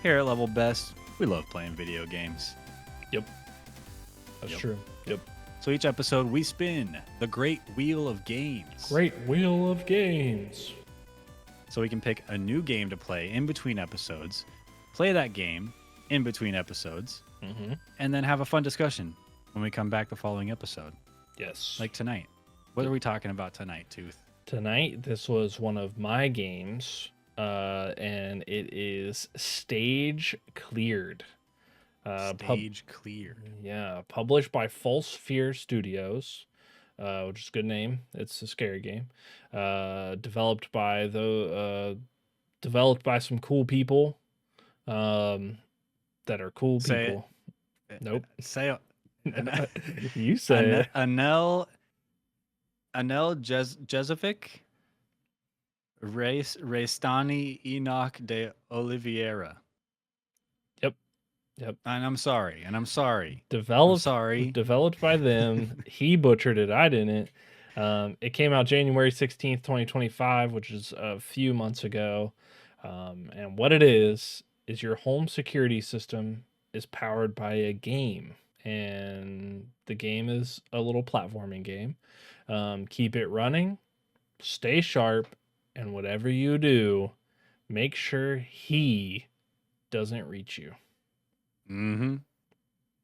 Here at Level Best, we love playing video games. Yep. That's true. Yep. So each episode, we spin the Great Wheel of Games. Great Wheel of Games. So we can pick a new game to play in between episodes, play that game in between episodes, and then have a fun discussion when we come back the following episode. Yes. Like tonight. What are we talking about tonight, Tooth? Tonight, this was one of my games, and it is Stage Cleared. Stage Cleared. Yeah, published by False Fear Studios, which is a good name. It's a scary game. Developed by some cool people, that are cool Say people. Nope. Say You say it. Anel Jezovic, Restani Enoch de Oliveira. Yep. And I'm sorry. Developed by them. He butchered it. I didn't. It came out January 16th, 2025, which is a few months ago. And what it is your home security system is powered by a game. And the game is a little platforming game. Keep it running, stay sharp, and whatever you do, make sure he doesn't reach you. Mm-hmm.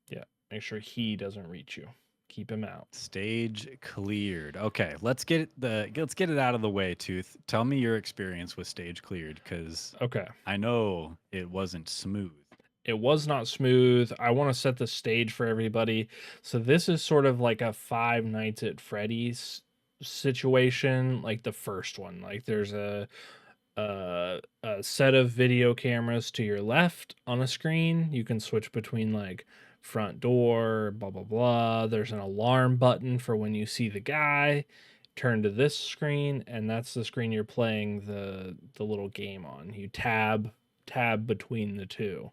Yeah, make sure he doesn't reach you. Keep him out. Stage cleared. Okay, let's get it out of the way, Tooth. Tell me your experience with Stage Cleared, because Okay. I know it wasn't smooth. It was not smooth. I want to set the stage for everybody. So this is sort of like a Five Nights at Freddy's situation, like the first one. Like there's a set of video cameras to your left on a screen. You can switch between like front door, blah blah blah. There's an alarm button for when you see the guy. Turn to this screen, and that's the screen you're playing the little game on. You tab between the two.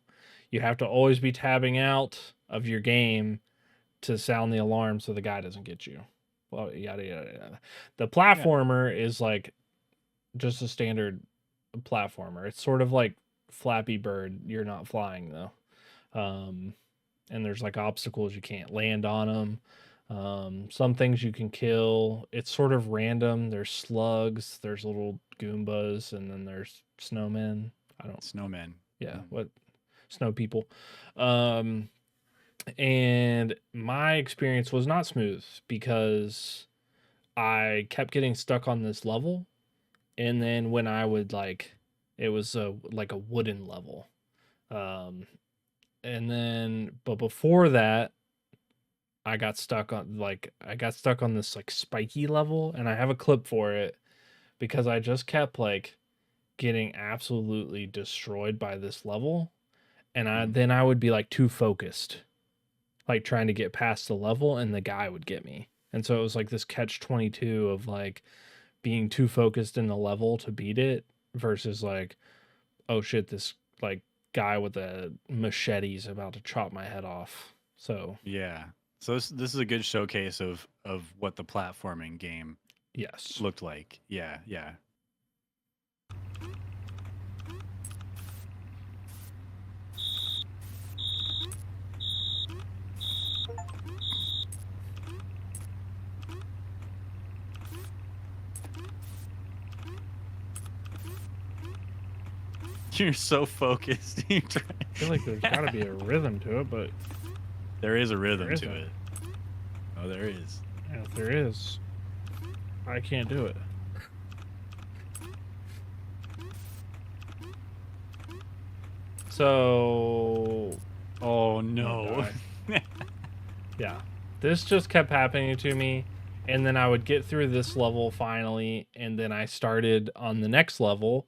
You have to always be tabbing out of your game to sound the alarm so the guy doesn't get you. Well, yada yada yada. The platformer is like just a standard platformer. It's sort of like Flappy Bird. You're not flying though. And there's like obstacles you can't land on them. Some things you can kill. It's sort of random. There's slugs, there's little Goombas, and then there's snowmen. Snowmen. Yeah, what snow people. And my experience was not smooth because I kept getting stuck on this level. And then when I would it was like a wooden level. But before that, I got stuck on this like spiky level, and I have a clip for it because I just kept like getting absolutely destroyed by this level. And then I would be like too focused, like trying to get past the level, and the guy would get me. And so it was like this catch-22 of like being too focused in the level to beat it versus like, oh shit, this like guy with a machete is about to chop my head off. So yeah. So this is a good showcase of what the platforming game looked like. Yeah. You're so focused. I feel like there's got to be a rhythm to it, but there is a rhythm to it. Oh, there is. Yeah, if there is, I can't do it. So, oh no. Yeah, this just kept happening to me, and then I would get through this level finally, and then I started on the next level,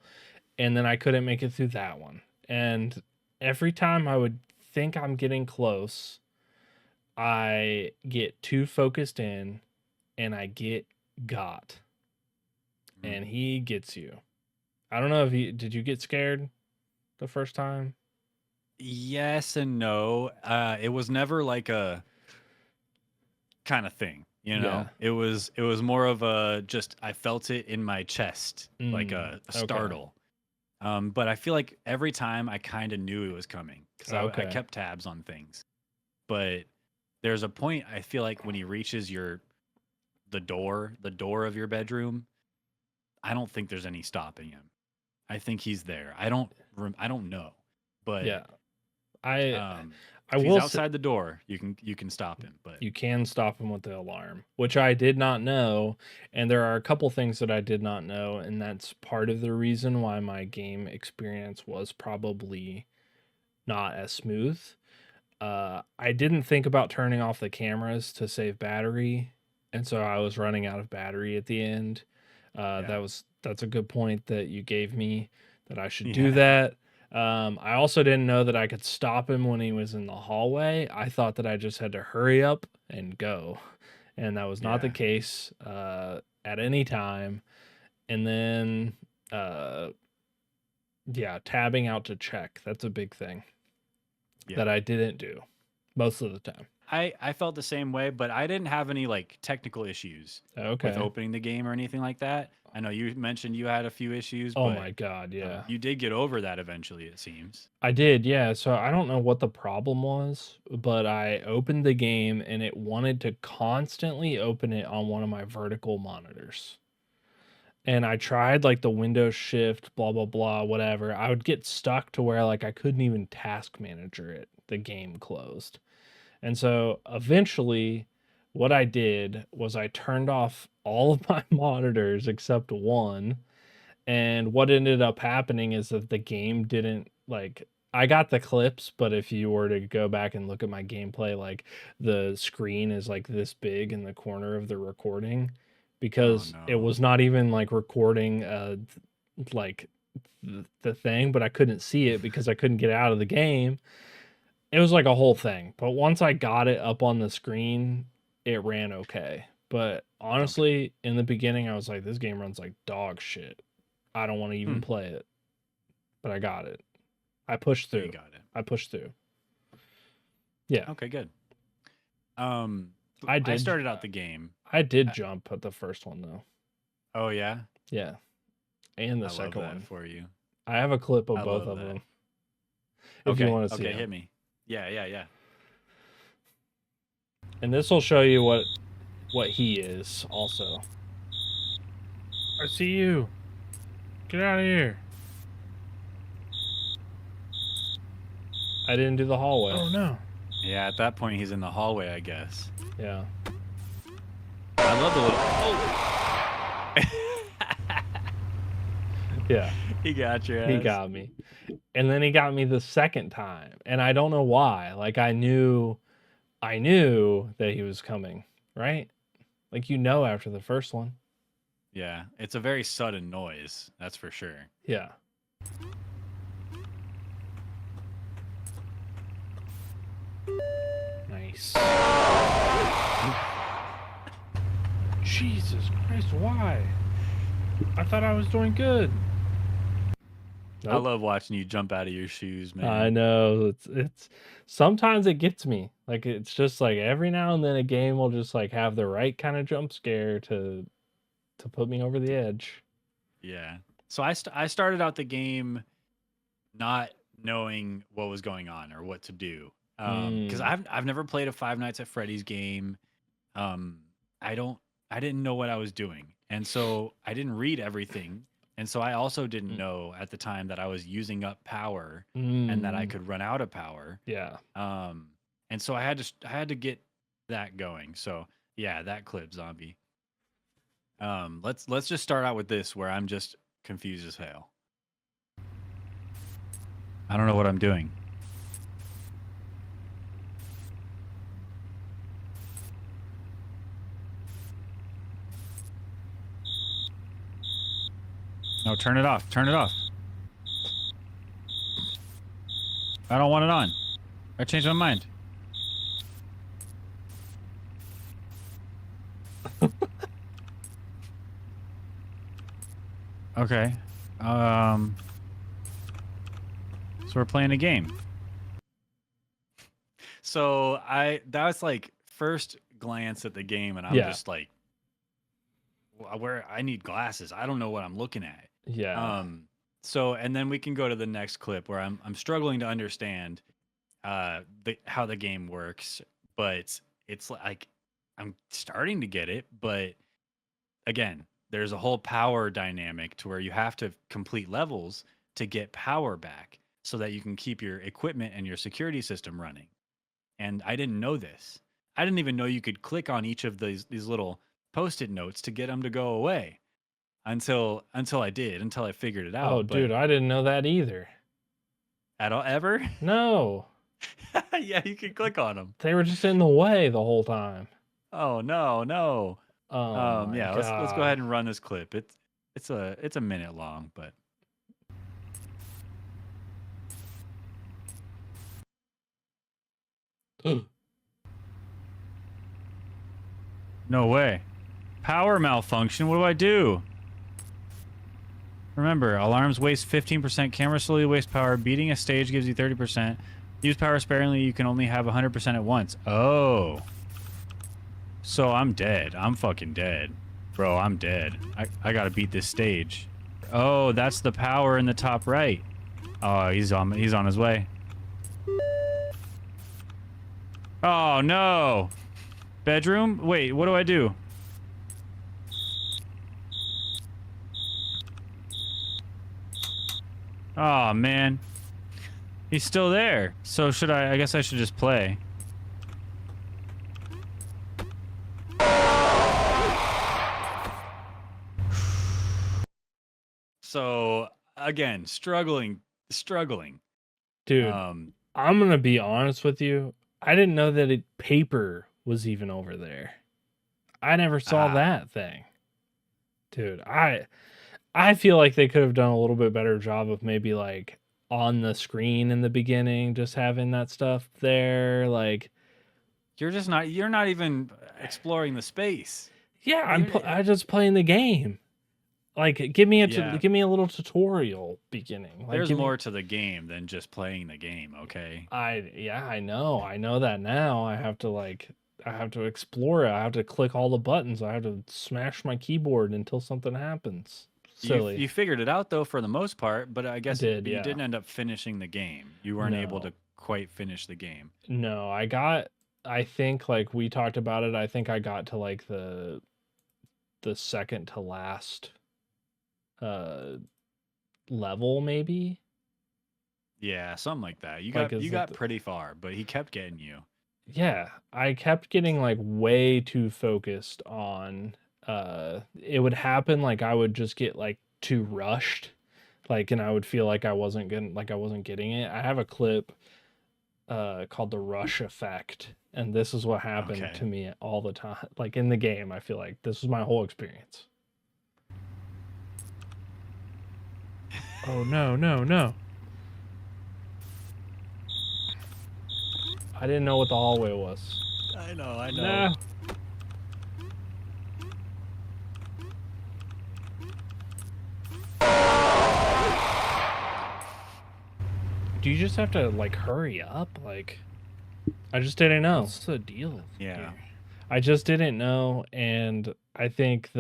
and then I couldn't make it through that one. And every time I would think I'm getting close, I get too focused in, and I get got. And he gets you. I don't know if did you get scared the first time? Yes and no. It was never like a kind of thing, you know. It was more of a just I felt it in my chest, like a startle. But I feel like every time I kind of knew it was coming because I Okay. kept tabs on things. But there's a point I feel like when he reaches the door of your bedroom, I don't think there's any stopping him. I think he's there. I don't know, but Yeah. I I if he's will say outside the door, you can stop him. But you can stop him with the alarm, which I did not know. And there are a couple things that I did not know, and that's part of the reason why my game experience was probably not as smooth. I didn't think about turning off the cameras to save battery, and so I was running out of battery at the end. yeah, That's a good point that you gave me that I should do yeah, that. I also didn't know that I could stop him when he was in the hallway. I thought that I just had to hurry up and go, and that was not the yeah, case at any time. And then, uh, yeah, tabbing out to check. That's a big thing yeah. that I didn't do most of the time. I felt the same way, but I didn't have any like technical issues with Okay. opening the game or anything like that. I know you mentioned you had a few issues, Oh but my God, yeah. you did get over that eventually. It seems. I did, yeah. So I don't know what the problem was, but I opened the game and it wanted to constantly open it on one of my vertical monitors. And I tried like the Windows shift, blah, blah, blah, whatever. I would get stuck to where like I couldn't even task manager it. The game closed. And so eventually, what I did was I turned off all of my monitors except one. And what ended up happening is that the game didn't like. I got the clips, but if you were to go back and look at my gameplay, like the screen is like this big in the corner of the recording Oh because it no. was not even like recording like the thing, but I couldn't see it because I couldn't get out of the game. It was like a whole thing. But once I got it up on the screen, it ran okay. But Okay. honestly, in the beginning, I was like, this game runs like dog shit. I don't want to Hmm. even play it. But I got it. I pushed You through. got it. I pushed through. Yeah. Okay, good. I I did started out the game. I did uh, jump at the first one though. Oh yeah, Yeah. And the I love second that one. for you. I have a clip of I both love of that. them if you Okay, want to see okay, them. hit me. Yeah, yeah, yeah. And this will show you what he is also. I see you. Get out of here. I didn't do the hallway. Oh no. Yeah, at that point he's in the hallway, I guess. Yeah. I love the little. Yeah. He got your He ass. got me. And then he got me the second time. And I don't know why. Like I knew that he was coming, right? Like after the first one. Yeah, it's a very sudden noise. That's for sure. Yeah. Nice. Jesus Christ, why? I thought I was doing good. I Nope. love watching you jump out of your shoes, man. I know. It's sometimes it gets me. Like it's just like every now and then a game will just like have the right kind of jump scare to put me over the edge. Yeah. So I started out the game not knowing what was going on or what to do. Because Mm. I've never played a Five Nights at Freddy's game. Um, I didn't know what I was doing, and so I didn't read everything, and so I also didn't know at the time that I was using up power and that I Mm. could run out of power. Yeah. And so I had to get that going. So yeah, that clip zombie. Let's just start out with this where I'm just confused as hell. I don't know what I'm doing. No, turn it off. Turn it off. I don't want it on. I changed my mind. Okay. So we're playing a game. So that was like first glance at the game, and I'm Yeah. just like, where I need glasses. I don't know what I'm looking at. Yeah. So, and then we can go to the next clip where I'm struggling to understand how the game works, but it's like I'm starting to get it, but again, there's a whole power dynamic to where you have to complete levels to get power back so that you can keep your equipment and your security system running. And I didn't know this. I didn't even know you could click on each of these little post-it notes to get them to go away until I did, until I figured it Oh, out. But dude, I didn't know that either. at all ever? No, Yeah, you can click on them. they were just in the way the whole time. Oh no, no. Oh my Yeah, let's go god. ahead and run this clip. It's a minute long, but no way. Power malfunction. What do I do? Remember, alarms waste 15%, camera slowly waste power, beating a stage gives you 30%. Use power sparingly, you can only have 100% at once. Oh. So I'm dead. I'm fucking dead. Bro, I'm dead. I gotta beat this stage. Oh, that's the power in the top right. Oh, he's on his way. Oh no. Bedroom? Wait, what do I do? Oh man. He's still there. So I guess I should just play. So again, struggling. Dude, Um, I'm gonna be honest with you. I didn't know that paper was even over there. I never saw that thing. Dude, I feel like they could have done a little bit better job of maybe like on the screen in the beginning, just having that stuff there. Like, you're not even exploring the space. yeah, You're- I just playing the game. Like, give me Yeah. give me a little tutorial beginning. Like, There's more to the game than just playing the game, okay? I know that now. I have to explore it. I have to click all the buttons. I have to smash my keyboard until something happens. Silly. You figured it out though for the most part, but I guess you yeah. didn't end up finishing the game. You weren't able No. to quite finish the game. No, I think like we talked about it, I think I got to like the second to last level maybe. Yeah, something like that. You Like, got pretty far, but he kept getting you. Yeah, I kept getting like way too focused on it would happen like I would just get like too rushed, like, and I would feel like I wasn't getting it. I have a clip called the rush effect, and this is what happened to me all the time. Like in the game, I feel like this was my whole experience. Oh no, no, no. I didn't know what the hallway was. I know. No. Do you just have to like hurry up? Like, I just didn't know. What's the deal? Yeah. Here? I just didn't know, and I think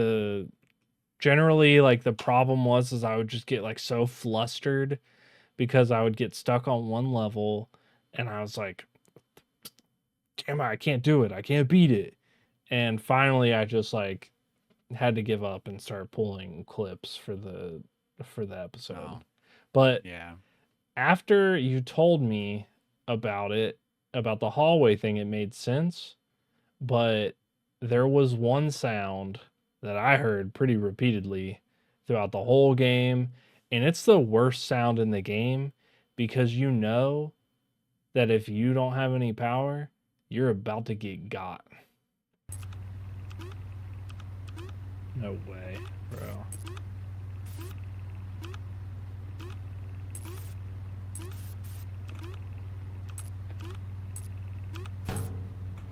generally like the problem was I would just get like so flustered because I would get stuck on one level, and I was like, damn it, I can't do it. I can't beat it. And finally I just like had to give up and start pulling clips for the episode. Oh. But Yeah. after you told me about the hallway thing, it made sense. But there was one sound that I heard pretty repeatedly throughout the whole game, and it's the worst sound in the game because you know that if you don't have any power, you're about to get got. No way, bro.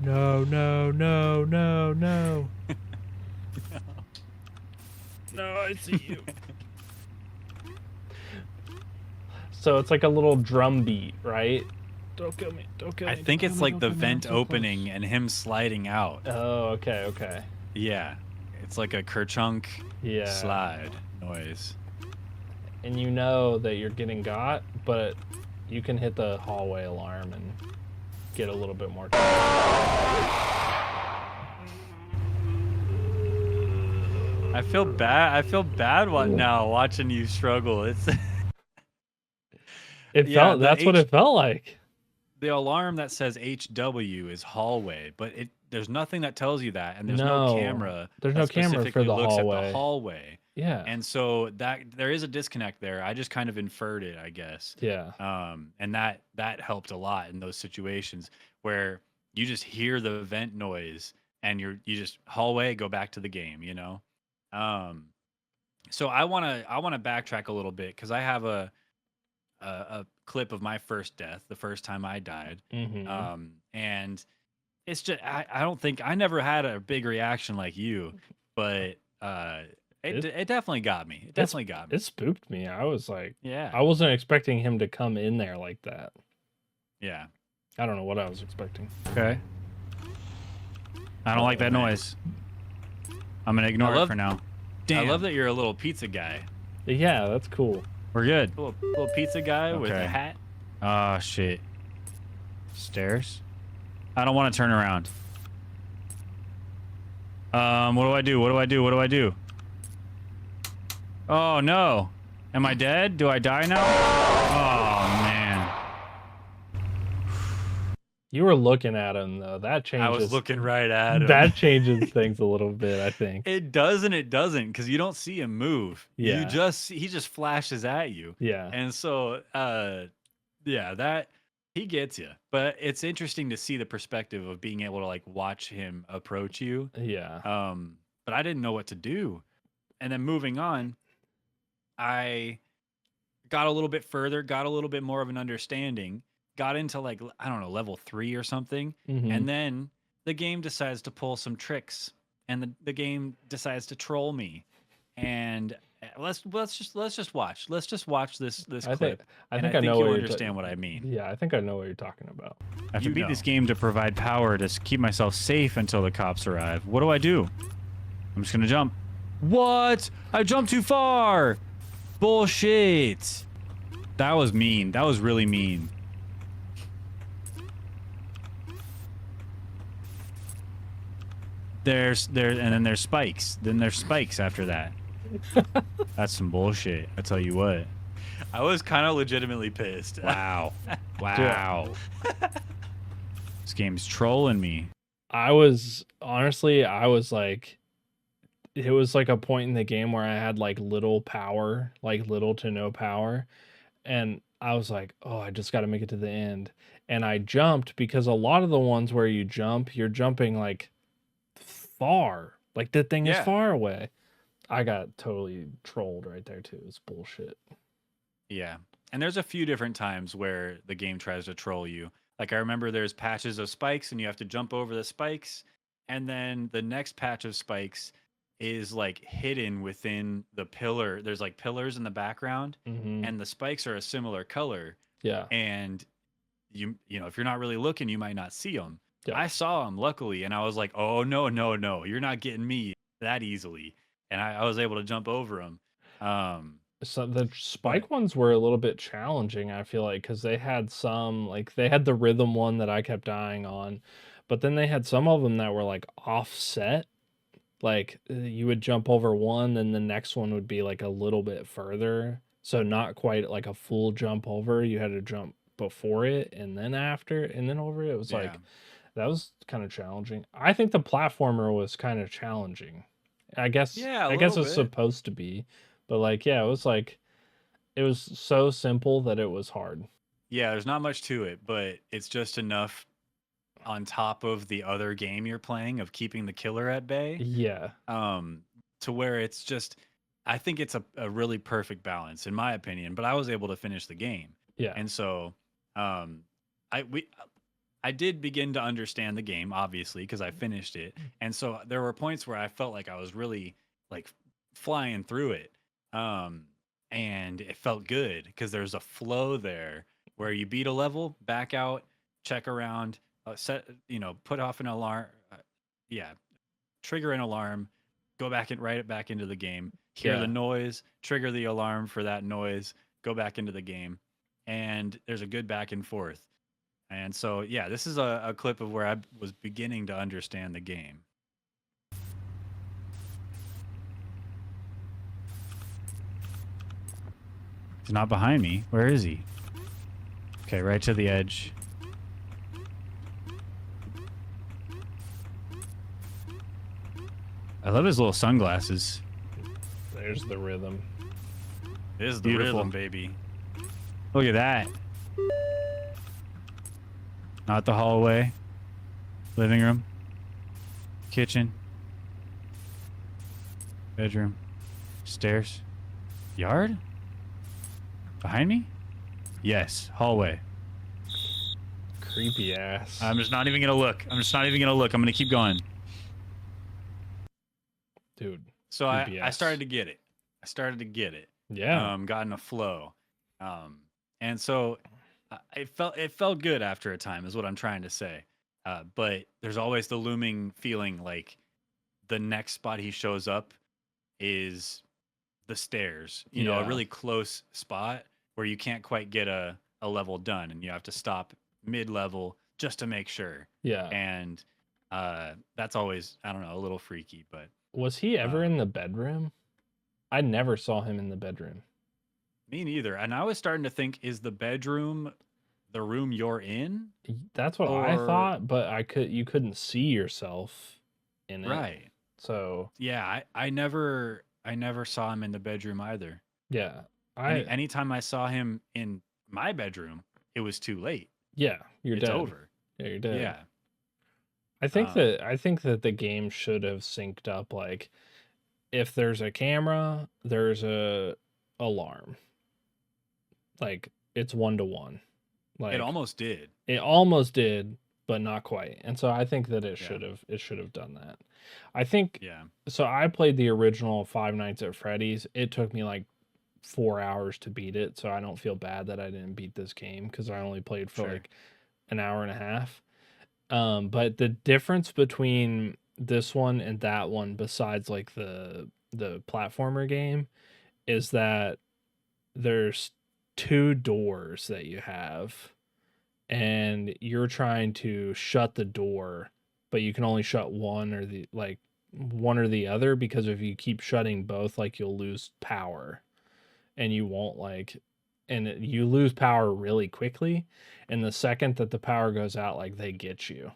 No, no, no, no, no. No, I see you. So it's like a little drum beat, right? Don't kill me. Don't kill me. I think it's like the vent opening and him sliding out. Oh, okay, okay. Yeah. It's like a kerchunk Yeah. slide noise. and you know that you're getting got, but you can hit the hallway alarm and get a little bit more time. I feel bad. I feel bad now watching you struggle. It's yeah, That's what it felt like. the alarm that says HW is hallway, but there's nothing that tells you that, and there's no No, camera there's that no camera for specifically the looks at the hallway. hallway. Yeah. And so that there is a disconnect there. I just kind of inferred it, I guess. Yeah. And that helped a lot in those situations where you just hear the vent noise and you just hallway, go back to the game, you know? So I wanna backtrack a little bit because I have a clip of my first death, the first time I died. Mm-hmm. And it's just I don't think I never had a big reaction like you, but it definitely got me. It definitely got me. It spooked me. I was like, Yeah. I wasn't expecting him to come in there like that. Yeah. I don't know what I was expecting. Okay. I don't like that noise. I'm gonna ignore it for now. Damn. I love that you're a little pizza guy. Yeah, that's cool. We're good. Little pizza guy with a hat. Oh shit. Stairs. I don't want to turn around. What do I do? What do I do? What do I do? Oh no. Am I dead? Do I die now? Oh man. You were looking at him though. That changes. I was looking right at him. That changes things a little bit, I think. It does and it doesn't, because you don't see him move. Yeah. He just flashes at you. Yeah. And so yeah, that he gets you. But it's interesting to see the perspective of being able to like watch him approach you. Yeah. But I didn't know what to do. And then moving on, I got a little bit further, got a little bit more of an understanding, got into like, I don't know, level 3 or something. Mm-hmm. And then the game decides to pull some tricks, and the game decides to troll me. And let's just watch. Let's just watch this clip. I think you'll understand what I mean. Yeah, I think I know what you're talking about. I have to beat this game to provide power to keep myself safe until the cops arrive. What do I do? I'm just gonna jump. What? I jumped too far. Bullshit. That was mean. That was really mean. And then there's spikes. Then there's spikes after that. That's some bullshit. I tell you what. I was kind of legitimately pissed. Wow. Wow. This game's trolling me. I was like, it was like a point in the game where I had like little power, like little to no power. And I was like, oh, I just got to make it to the end. And I jumped because a lot of the ones where you jump, you're jumping like far. Like the thing is far away. I got totally trolled right there too. It's bullshit. Yeah. And there's a few different times where the game tries to troll you. Like I remember there's patches of spikes and you have to jump over the spikes. And then the next patch of spikes is like hidden within the pillar. There's like pillars in the background, and the spikes are a similar color. Yeah. And you know, if you're not really looking, you might not see them. Yeah. I saw them luckily, and I was like, oh no, you're not getting me that easily. And I was able to jump over them. So the spike ones were a little bit challenging, I feel like, because they had some, like they had the rhythm one that I kept dying on, but then they had some of them that were like offset. Like you would jump over one, then the next one would be like a little bit further. So not quite like a full jump over. You had to jump before it and then after and then over it. It was like, that was kind of challenging. I think the platformer was kind of challenging. I guess it's supposed to be. But like, yeah, it was so simple that it was hard. Yeah, there's not much to it, but it's just enough on top of the other game you're playing of keeping the killer at bay. Yeah. To where it's just, I think it's a really perfect balance in my opinion, but I was able to finish the game. Yeah. And so, I did begin to understand the game, obviously, because I finished it. And so there were points where I felt like I was really like flying through it. And it felt good because there's a flow there where you beat a level, back out, check around, put off an alarm, trigger an alarm, go back and write it back into the game, hear the Yeah. noise, trigger the alarm for that noise, go back into the game, and there's a good back and forth. And so, yeah, this is a clip of where I was beginning to understand the game. He's not behind me. Where is he? Okay, right to the edge. I love his little sunglasses. There's the rhythm. This is the Beautiful. rhythm, baby. Look at that. Not the hallway. Living room. Kitchen. Bedroom. Stairs. Yard? Behind me? Yes. Hallway. Creepy ass. I'm just not even going to look. I'm going to keep going. Dude. So creepy I ass. started to get it. Yeah. Got in a flow. And so it felt good after a time is what I'm trying to say. But there's always the looming feeling like the next spot he shows up is the stairs, you know, a Yeah. really close spot where you can't quite get a level done and you have to stop mid-level just to make sure. Yeah. And that's always, I don't know, a little freaky, but Was he ever in the bedroom? I never saw him in the bedroom. me neither. And I was starting to think, is the bedroom the room you're in? That's what I Or- thought, but you couldn't see yourself in it. Right. So Yeah, I never saw him in the bedroom either. yeah. Anytime I saw him in my bedroom, it was too late. Yeah, you're It's dead. over. Yeah, you're dead. Yeah. I think that the game should have synced up, like if there's a camera, there's a alarm. Like it's 1-to-1. Like It almost did. It almost did, but not quite. And so I think that it Yeah. should have done that. I think Yeah. so. I played the original Five Nights at Freddy's. It took me like 4 hours to beat it, so I don't feel bad that I didn't beat this game because I only played for Sure. like an hour and a half. But the difference between this one and that one, besides like the platformer game, is that there's 2 doors that you have, and you're trying to shut the door, but you can only shut one or the other, because if you keep shutting both, like you'll lose power, and you won't you lose power really quickly, and the second that the power goes out, like they get you,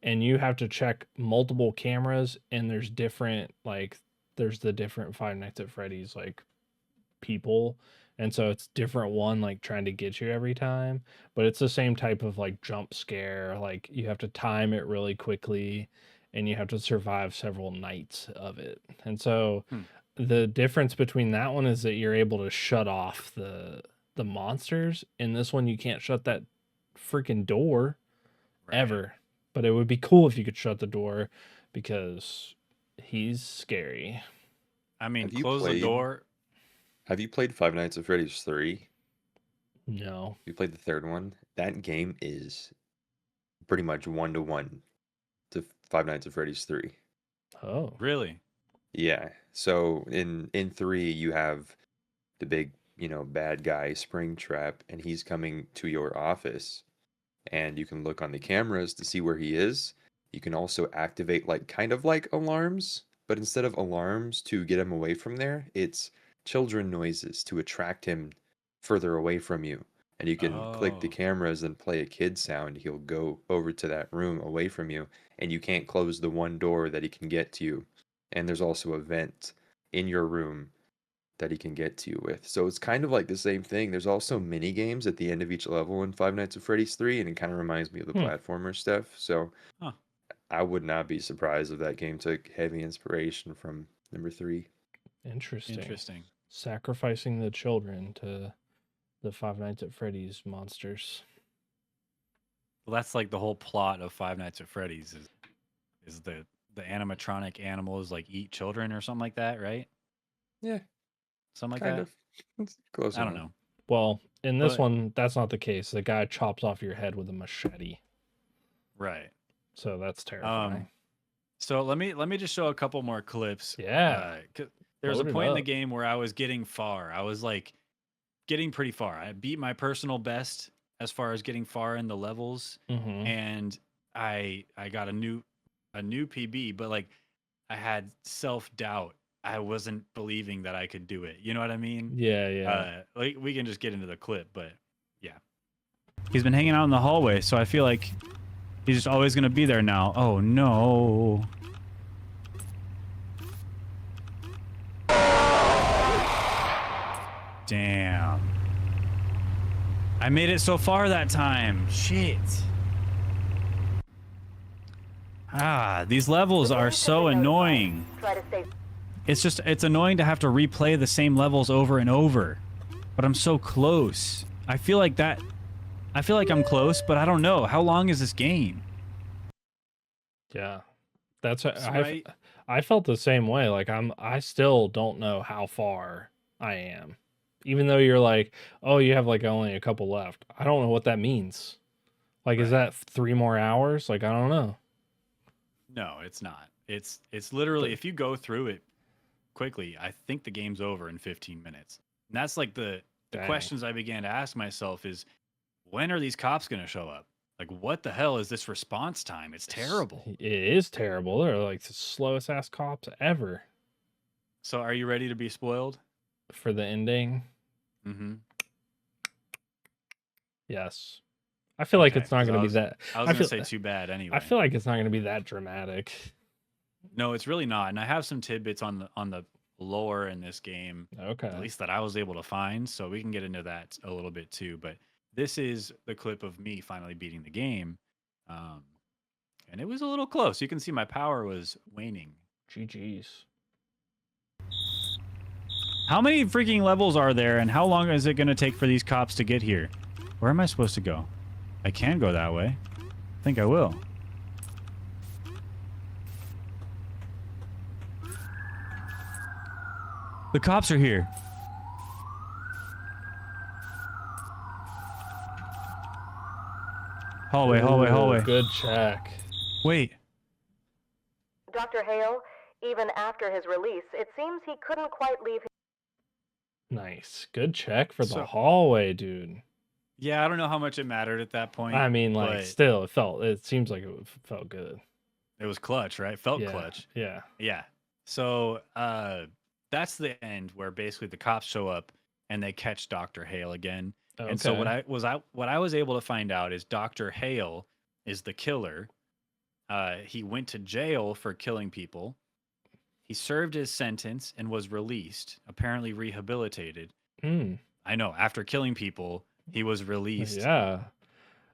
and you have to check multiple cameras, and there's the different Five Nights at Freddy's like people, and so it's different one like trying to get you every time, but it's the same type of like jump scare. Like you have to time it really quickly, and you have to survive several nights of it. And so the difference between that one is that you're able to shut off the monsters. In this one, you can't shut that freaking door ever. But it would be cool if you could shut the door, because he's scary. I mean, Have you close the played- door. Have you played Five Nights at Freddy's 3? No. You played the third one? That game is pretty much 1-to-1 to Five Nights at Freddy's 3. Oh. Really? Yeah. So in 3 you have the big, bad guy Springtrap, and he's coming to your office, and you can look on the cameras to see where he is. You can also activate kind of like alarms, but instead of alarms to get him away from there, it's children noises to attract him further away from you. And you can click the Oh. cameras and play a kid sound. He'll go over to that room away from you, and you can't close the one door that he can get to you. And there's also a vent in your room that he can get to you with. So it's kind of like the same thing. There's also mini games at the end of each level in Five Nights at Freddy's 3, and it kind of reminds me of the platformer stuff. So Huh. I would not be surprised if that game took heavy inspiration from number 3. Interesting. Sacrificing the children to the Five Nights at Freddy's monsters. Well, that's like the whole plot of Five Nights at Freddy's is the animatronic animals like eat children or something like that, right? Yeah, Something like kind that. of. It's close I don't enough. know. Well, in this But- one, that's not the case. The guy chops off your head with a machete. Right. So that's terrifying. So let me just show a couple more clips. Yeah. There's a Load it point in the up. game where I was getting far. I was like getting pretty far. I beat my personal best as far as getting far in the levels, Mm-hmm. and I got a new PB, but like I had self-doubt. I wasn't believing that I could do it. You know what I mean? Yeah, yeah. Like we can just get into the clip, but yeah. He's been hanging out in the hallway, so I feel like he's just always going to be there now. Oh no. Damn. I made it so far that time. Shit. Ah, these levels are so annoying. Try to stay. It's annoying to have to replay the same levels over and over. But I'm so close. I feel like I'm close, but I don't know. How long is this game? Yeah. That's what Right? I felt the same way. Like I still don't know how far I am. Even though you're like, oh, you have like only a couple left. I don't know what that means. Like, is Right. that 3 more hours? Like, I don't know. No, it's not. It's literally, if you go through it quickly, I think the game's over in 15 minutes. And that's like the Dang. questions I began to ask myself is, when are these cops going to show up? Like, what the hell is this response time? It's terrible. It is terrible. They're like the slowest ass cops ever So are you ready to be spoiled? for the ending. Mm-hmm. Yes. I feel like Okay, it's not 'cause going to be that. I was I going to feel, say too bad anyway. I feel like it's not going to be that dramatic. No, it's really not. And I have some tidbits on the lore in this game, Okay. at least that I was able to find. So we can get into that a little bit too. But this is the clip of me finally beating the game. And it was a little close. You can see my power was waning. GG's. How many freaking levels are there, and how long is it going to take for these cops to get here? Where am I supposed to go? I can go that way. I think I will. The cops are here. Hallway, hallway, Ooh, hallway. Good check. Wait. Dr. Hale, even after his release, it seems he couldn't quite leave. Nice. Good check for the So- hallway, dude. Yeah, I don't know how much it mattered at that point. I mean, like, but still, it seems like it felt good. it was clutch, right? Felt Yeah. clutch. Yeah. Yeah. So that's the end where basically the cops show up and they catch Dr. Hale again. Okay. And so what I was able to find out is Dr. Hale is the killer. He went to jail for killing people. He served his sentence and was released, apparently rehabilitated. Hmm. I know, after killing people, he was released. Yeah.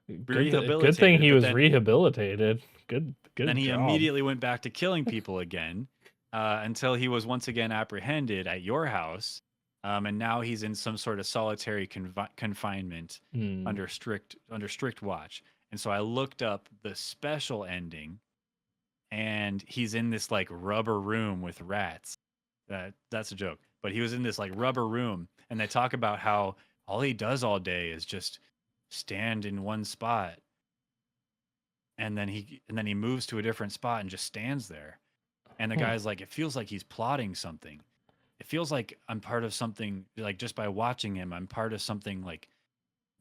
Good thing Rehabilitated, he but was then- rehabilitated. Good Then he job. immediately went back to killing people again until he was once again apprehended at your house. And now he's in some sort of solitary confinement Hmm. under strict watch. And so I looked up the special ending, and he's in this like rubber room with rats. That's a joke. But he was in this like rubber room, and they talk about how all he does all day is just stand in one spot, and then he moves to a different spot and just stands there. And the Huh. guy's like, it feels like he's plotting something. It feels like I'm part of something, like just by watching him, I'm part of something like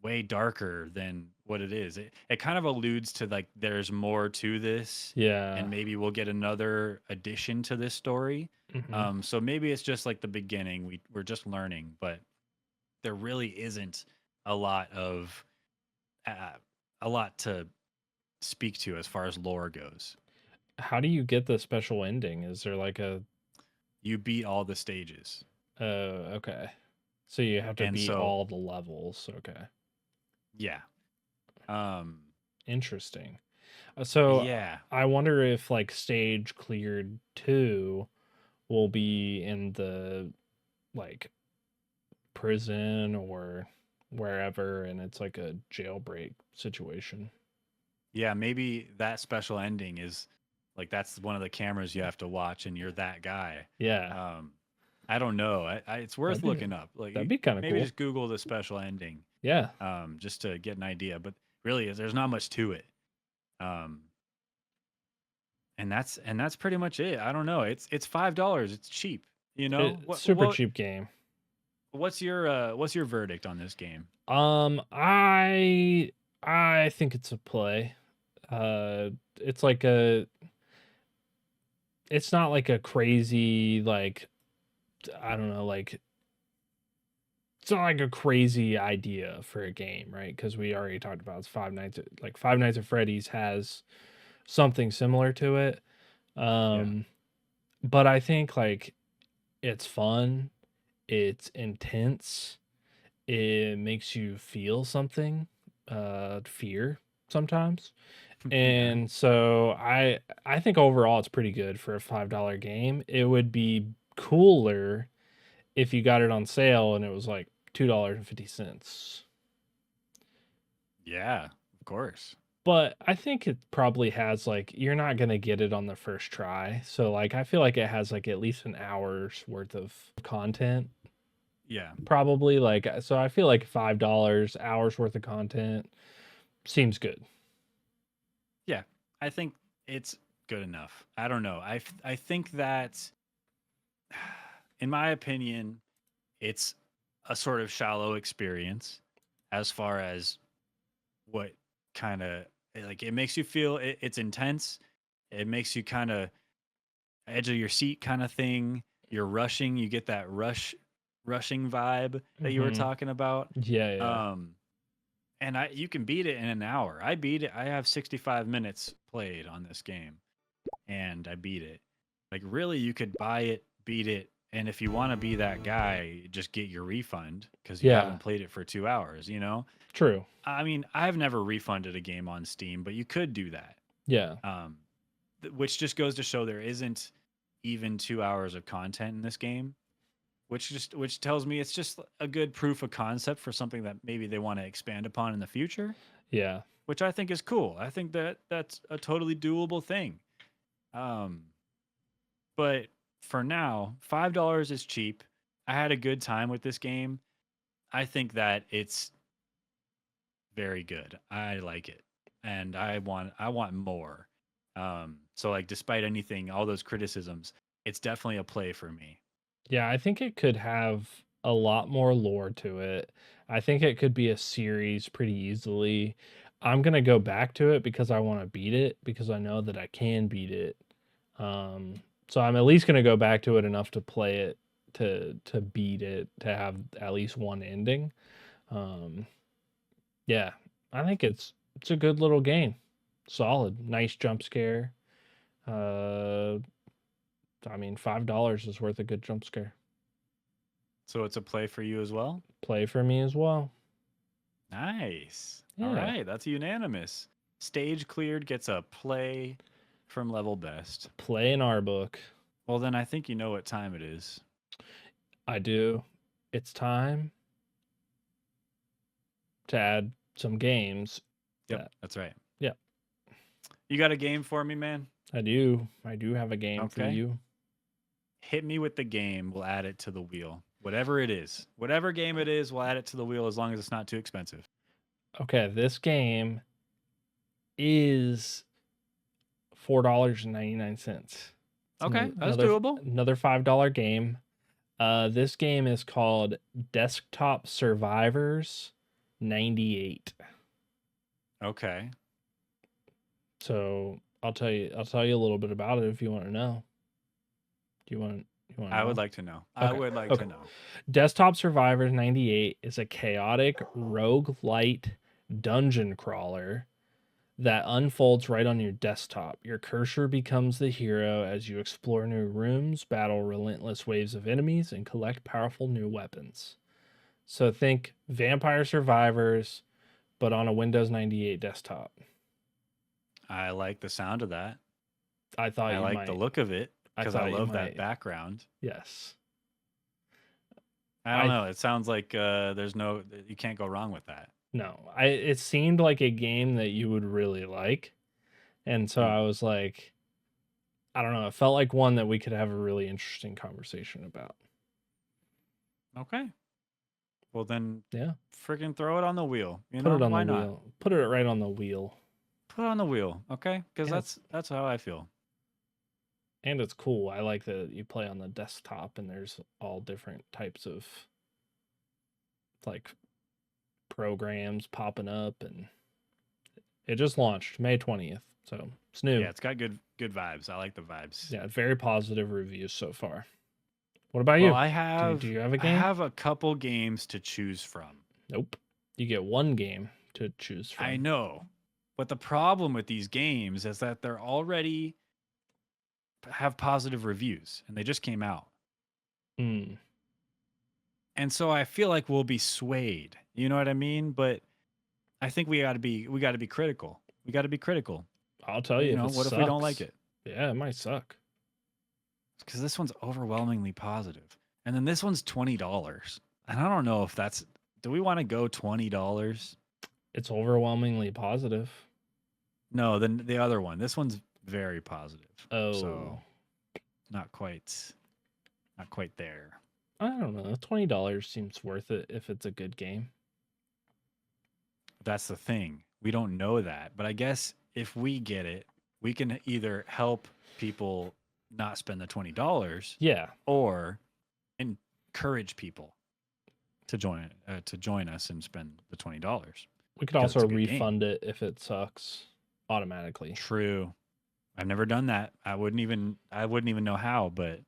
way darker than what it is. It kind of alludes to like there's more to this, Yeah. and maybe we'll get another addition to this story. Mhm. So maybe it's just like the beginning. We're just learning, but there really isn't a lot to speak to as far as lore goes. How do you get the special ending? Is there like a You beat all the stages. okay. So you have to And beat so- all the levels. Okay. Yeah. Interesting. So Yeah. I wonder if like stage cleared 2 will be in the like prison or wherever, and it's like a jailbreak situation. Yeah, maybe that special ending is like that's one of the cameras you have to watch, and you're that guy. Yeah. I don't know. It's worth That'd be- looking up. Like That'd be kind of maybe cool. just Google the special ending, Yeah. just to get an idea. But really, there's not much to it. And that's pretty much it. I don't know. It's $5. It's cheap. You know, Super cheap game. what's your verdict on this game? I think it's a play. It's like it's not like a crazy, like, I don't know, like, it's not like a crazy idea for a game, right? Because we already talked about it's Five Nights at Freddy's has something similar to it. But I think like it's fun, it's intense, it makes you feel something, fear sometimes. And so I think overall it's pretty good for a $5 game. It would be cooler if you got it on sale and it was like $2.50. Yeah, of course. But I think it probably has like you're not gonna get it on the first try. So like I feel like it has like at least an hour's worth of content. Yeah. Probably like so I feel like $5 hours worth of content seems good. Yeah, I think it's good enough. I don't know. I think that, in my opinion, it's a sort of shallow experience as far as what kind of like it makes you feel. It's intense. It makes you kind of edge of your seat kind of thing. You're rushing. You get that rushing vibe that you were Mhm. talking about. Yeah. And you can beat it in an hour. I beat it. I have 65 minutes played on this game, and I beat it. Like really, you could buy it, beat it, and if you want to be that guy, just get your refund because you Yeah. haven't played it for 2 hours. You know. True. I mean, I've never refunded a game on Steam, but you could do that. Yeah. Which just goes to show there isn't even 2 hours of content in this game, which tells me it's just a good proof of concept for something that maybe they want to expand upon in the future, Yeah. which I think is cool. I think that's a totally doable thing. But for now, $5 is cheap. I had a good time with this game. I think that it's very good. I like it, and I want more. So like, despite anything, all those criticisms, it's definitely a play for me. Yeah, I think it could have a lot more lore to it. I think it could be a series pretty easily. I'm gonna go back to it because I want to beat it because I know that I can beat it. So I'm at least gonna go back to it enough to play it to beat it to have at least one ending. Yeah, I think it's a good little game. Solid, nice jump scare. I mean, $5 is worth a good jump scare. So it's a play for you as well. Play for me as well. Nice. Yeah. All right, that's unanimous. Stage cleared gets a play from level best. Play in our book. Well, then I think you know what time it is. I do. It's time to add some games. Yep, that's right. Yep. You got a game for me, man? I do. I do have a game for Okay. you. Hit me with the game. We'll add it to the wheel. Whatever it is. Whatever game it is, we'll add it to the wheel as long as it's not too expensive. Okay, this game is $4.99. Okay, that's doable. Another $5 game. This game is called Desktop Survivors 98. Okay. So I'll tell you a little bit about it if you want to know. Do you want to I would like to know. I would like to know. Desktop Survivors 98 is a chaotic roguelite dungeon crawler that unfolds right on your desktop. Your cursor becomes the hero as you explore new rooms, battle relentless waves of enemies, and collect powerful new weapons. So think Vampire Survivors, but on a Windows 98 desktop. I like the sound of that. I thought I you like might. the look of it because I thought you love that might. background. Yes. I don't know. It sounds like you can't go wrong with that. No, it seemed like a game that you would really like. And so I was like, I don't know, it felt like one that we could have a really interesting conversation about. Okay. Well then, yeah, freaking throw it on the wheel. Put it on the wheel. Put it right on the wheel. Put it on the wheel, okay? Because that's how I feel. And it's cool. I like that you play on the desktop and there's all different types of like programs popping up, and it just launched May 20th. So it's new. Yeah, it's got good vibes. I like the vibes. Yeah, very positive reviews so far. What about Well, you? I have Do you have a I game? have a couple games to choose from. Nope. You get one game to choose from. I know. But the problem with these games is that they're already have positive reviews and they just came out. Hmm. And so I feel like we'll be swayed. You know what I mean? But I think we got to be critical. We got to be critical. I'll tell you, You know, if it what if we don't like sucks. it? Yeah, it might suck. Because this one's overwhelmingly positive. And then this one's $20. And I don't know if that's, do we want to go $20? It's overwhelmingly positive. No, then the other one. This one's very positive. Oh. So not quite there. I don't know. $20 seems worth it if it's a good game. That's the thing. We don't know that. But I guess if we get it, we can either help people not spend the $20, Yeah. or encourage people to join us and spend the $20. We could Because it's also a good game. refund it if it sucks automatically. True. I've never done that. I wouldn't even know how, but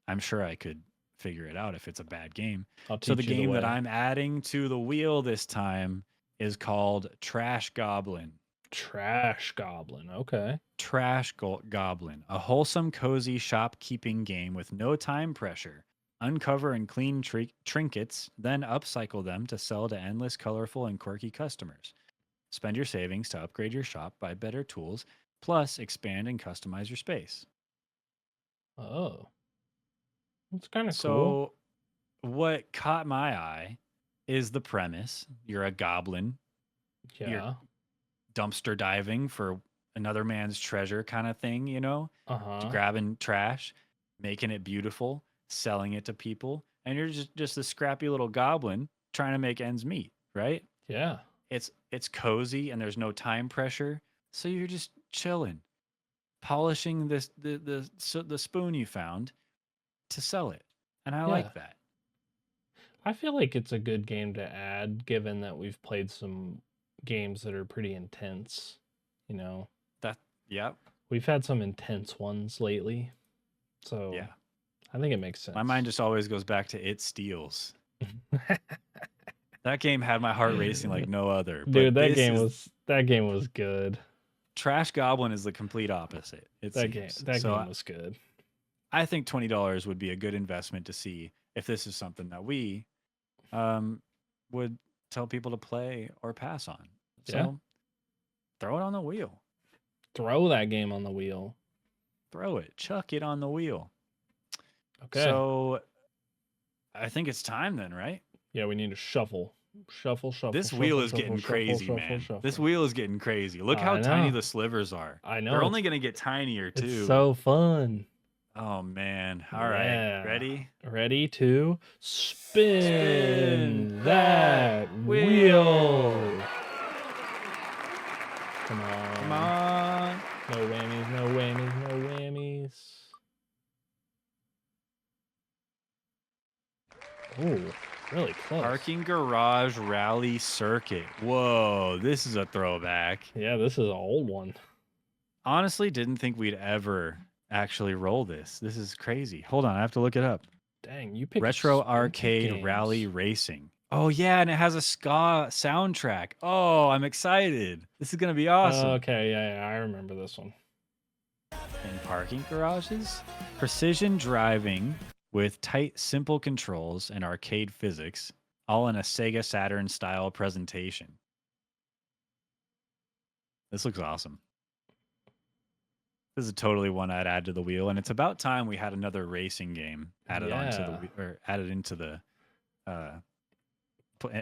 I'm sure I could figure it out if it's a bad game. I'll teach So the you game that way. I'm adding to the wheel this time is called Trash Goblin. Trash Goblin. Okay. Goblin, a wholesome, cozy shopkeeping game with no time pressure. Uncover and clean trinkets, then upcycle them to sell to endless, colorful, and quirky customers. Spend your savings to upgrade your shop, buy better tools, plus expand and customize your space. Oh. That's kind of So, cool. what caught my eye is the premise. You're a goblin, Yeah. dumpster diving for another man's treasure kind of thing, you know? Uh-huh. Grabbing trash, making it beautiful, selling it to people, and you're just a scrappy little goblin trying to make ends meet, right? Yeah. It's cozy and there's no time pressure, so you're just chilling, polishing the spoon you found to sell it, and I Yeah. like that. I feel like it's a good game to add, given that we've played some games that are pretty intense. You know, Yeah, we've had some intense ones lately. So yeah. I think it makes sense. My mind just always goes back to It Steals. That game had my heart racing like no other. Dude, but that game was good. Trash Goblin is the complete opposite. That game was good. I think $20 would be a good investment to see if this is something that we would tell people to play or pass on. So Yeah. throw it on the wheel. Throw that game on the wheel. Throw it. Chuck it on the wheel. Okay. So I think it's time then, right? Yeah, we need to shuffle. Shuffle. This wheel is getting crazy, man. This wheel is getting crazy. Look how tiny the slivers are. I know. They're only going to get tinier too. It's so fun. Oh man. All right. Ready? Ready to spin that wheel. Come on. Come on. No whammies, no whammies, no whammies. Oh, really close. Parking garage rally circuit. Whoa, this is a throwback. Yeah, this is an old one. Honestly, didn't think we'd ever actually roll this. This is crazy. Hold on, I have to look it up. Dang, you picked Retro expensive arcade games. rally racing. Oh yeah, and it has a ska soundtrack. Oh, I'm excited. This is gonna be awesome. Okay, yeah, I remember this one. In parking garages, precision driving with tight, simple controls and arcade physics, all in a Sega Saturn style presentation. This looks awesome. This is totally one I'd add to the wheel, and it's about time we had another racing game added onto the or added into the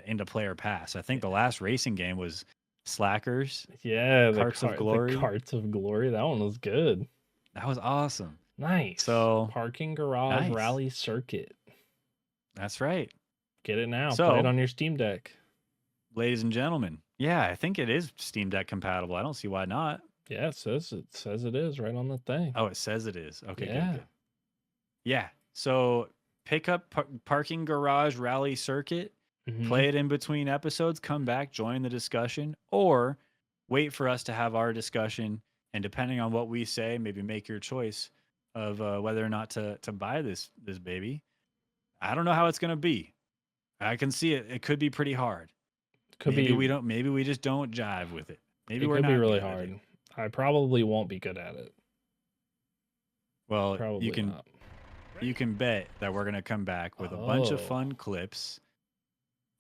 into Player Pass. I think the last racing game was Slackers. Yeah, Carts of Glory. The Carts of Glory. That one was good. That was awesome. Nice. So parking garage rally circuit. That's right. Get it now. So, play it on your Steam Deck. Ladies and gentlemen, yeah, I think it is Steam Deck compatible. I don't see why not. Yeah, it says it is right on the thing. Oh, it says it is. Okay, Yeah. good. Yeah. So pick up Parking Garage Rally Circuit, Mhm. play it in between episodes, come back, join the discussion, or wait for us to have our discussion. And depending on what we say, maybe make your choice of whether or not to buy this baby. I don't know how it's gonna be. I can see it. It could be pretty hard. Could Maybe be we don't. Maybe we just don't jive with it. Maybe it we're could be not really good at it. hard. I probably won't be good at it. Well, Probably not. you can bet that we're gonna come back with a bunch of Oh. fun clips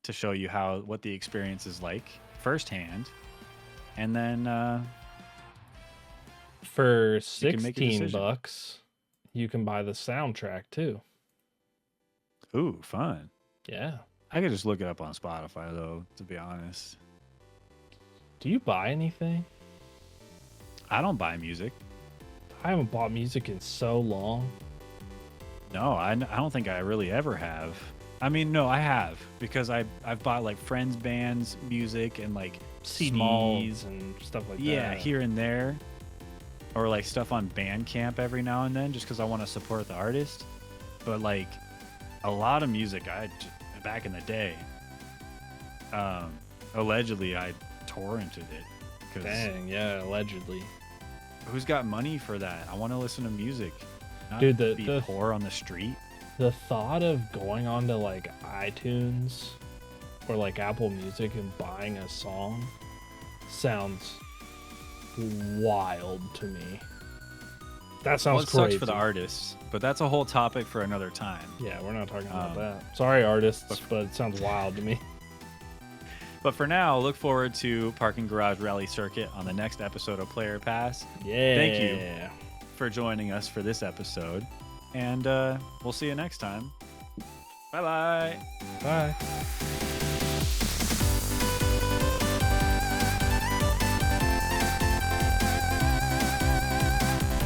to show you what the experience is like firsthand, and then For you can make a decision. $16, you can buy the soundtrack too. Ooh, fun. Yeah. I could just look it up on Spotify though, to be honest. Do you buy anything? I don't buy music. I haven't bought music in so long. No, I don't think I really ever have. I mean, no, I have, because I've bought like friends' bands music and like small, CDs and stuff like yeah, that. here and there, or like stuff on Bandcamp every now and then, just because I want to support the artist. But like a lot of music, back in the day, allegedly I torrented it. 'Cause Dang, yeah, allegedly. who's got money for that? I want to listen to music, not Dude, be poor on the street. The thought of going onto like iTunes or like Apple Music and buying a song sounds wild to me. That sounds It sucks crazy. for the artists, but that's a whole topic for another time. Yeah, we're not talking about that. Sorry, artists, but it sounds wild to me. But for now, look forward to Parking Garage Rally Circuit on the next episode of Player Pass. Yeah. Thank you for joining us for this episode, and we'll see you next time. Bye-bye. Bye.